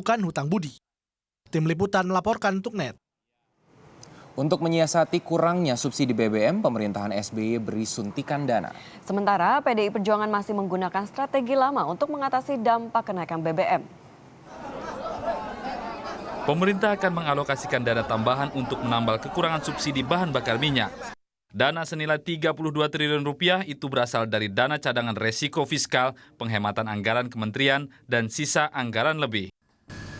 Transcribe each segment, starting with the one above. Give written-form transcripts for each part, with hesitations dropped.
bukan hutang budi. Tim Liputan melaporkan untuk NET. Untuk menyiasati kurangnya subsidi BBM, pemerintahan SBY beri suntikan dana. Sementara PDI Perjuangan masih menggunakan strategi lama untuk mengatasi dampak kenaikan BBM. Pemerintah akan mengalokasikan dana tambahan untuk menambal kekurangan subsidi bahan bakar minyak. Dana senilai 32 triliun rupiah itu berasal dari dana cadangan resiko fiskal, penghematan anggaran kementerian, dan sisa anggaran lebih.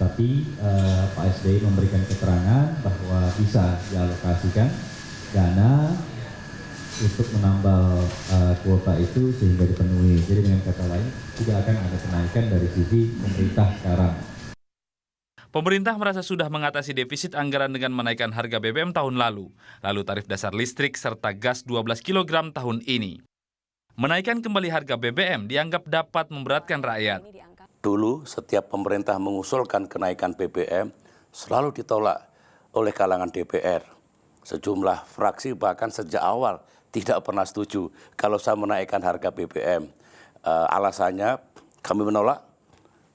Tapi Pak SBY memberikan keterangan bahwa bisa dialokasikan dana untuk menambal kuota itu sehingga dipenuhi. Jadi dengan kata lain, tidak akan ada kenaikan dari sisi pemerintah sekarang. Pemerintah merasa sudah mengatasi defisit anggaran dengan menaikkan harga BBM tahun lalu tarif dasar listrik serta gas 12 kg tahun ini. Menaikkan kembali harga BBM dianggap dapat memberatkan rakyat. Dulu setiap pemerintah mengusulkan kenaikan BBM selalu ditolak oleh kalangan DPR. Sejumlah fraksi bahkan sejak awal tidak pernah setuju kalau saya menaikkan harga BBM. Alasannya kami menolak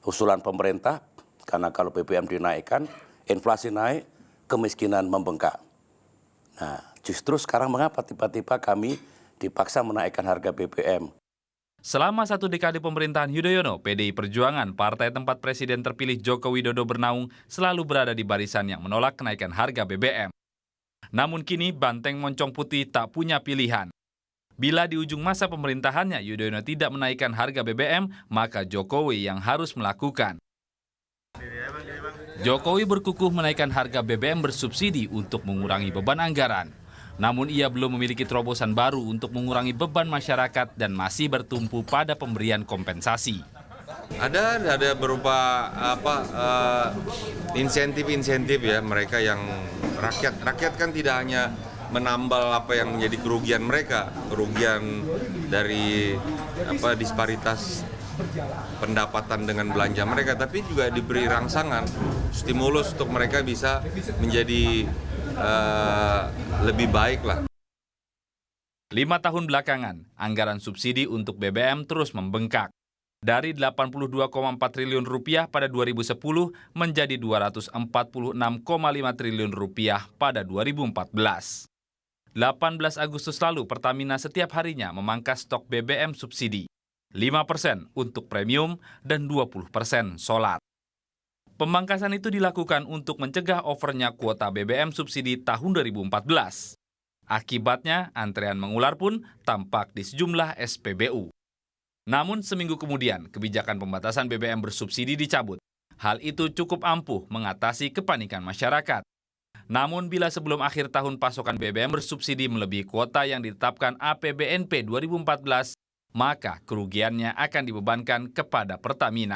usulan pemerintah karena kalau BBM dinaikkan, inflasi naik, kemiskinan membengkak. Nah, justru sekarang mengapa tiba-tiba kami dipaksa menaikkan harga BBM? Selama 1 dekade pemerintahan Yudhoyono, PDI Perjuangan, partai tempat Presiden terpilih Joko Widodo bernaung, selalu berada di barisan yang menolak kenaikan harga BBM. Namun kini Banteng Moncong Putih tak punya pilihan. Bila di ujung masa pemerintahannya Yudhoyono tidak menaikkan harga BBM, maka Jokowi yang harus melakukan. Jokowi berkukuh menaikkan harga BBM bersubsidi untuk mengurangi beban anggaran. Namun ia belum memiliki terobosan baru untuk mengurangi beban masyarakat dan masih bertumpu pada pemberian kompensasi. Ada berupa insentif ya, mereka yang rakyat kan tidak hanya menambal apa yang menjadi kerugian mereka, kerugian dari disparitas pendapatan dengan belanja mereka, tapi juga diberi rangsangan, stimulus untuk mereka bisa menjadi lebih baik lah. 5 tahun belakangan, anggaran subsidi untuk BBM terus membengkak. Dari 82,4 triliun rupiah pada 2010 menjadi 246,5 triliun rupiah pada 2014. 18 Agustus lalu Pertamina setiap harinya memangkas stok BBM subsidi. 5% untuk premium dan 20% solar. Pemangkasan itu dilakukan untuk mencegah overnya kuota BBM subsidi tahun 2014. Akibatnya, antrean mengular pun tampak di sejumlah SPBU. Namun seminggu kemudian, kebijakan pembatasan BBM bersubsidi dicabut. Hal itu cukup ampuh mengatasi kepanikan masyarakat. Namun bila sebelum akhir tahun pasokan BBM bersubsidi melebihi kuota yang ditetapkan APBNP 2014, maka kerugiannya akan dibebankan kepada Pertamina.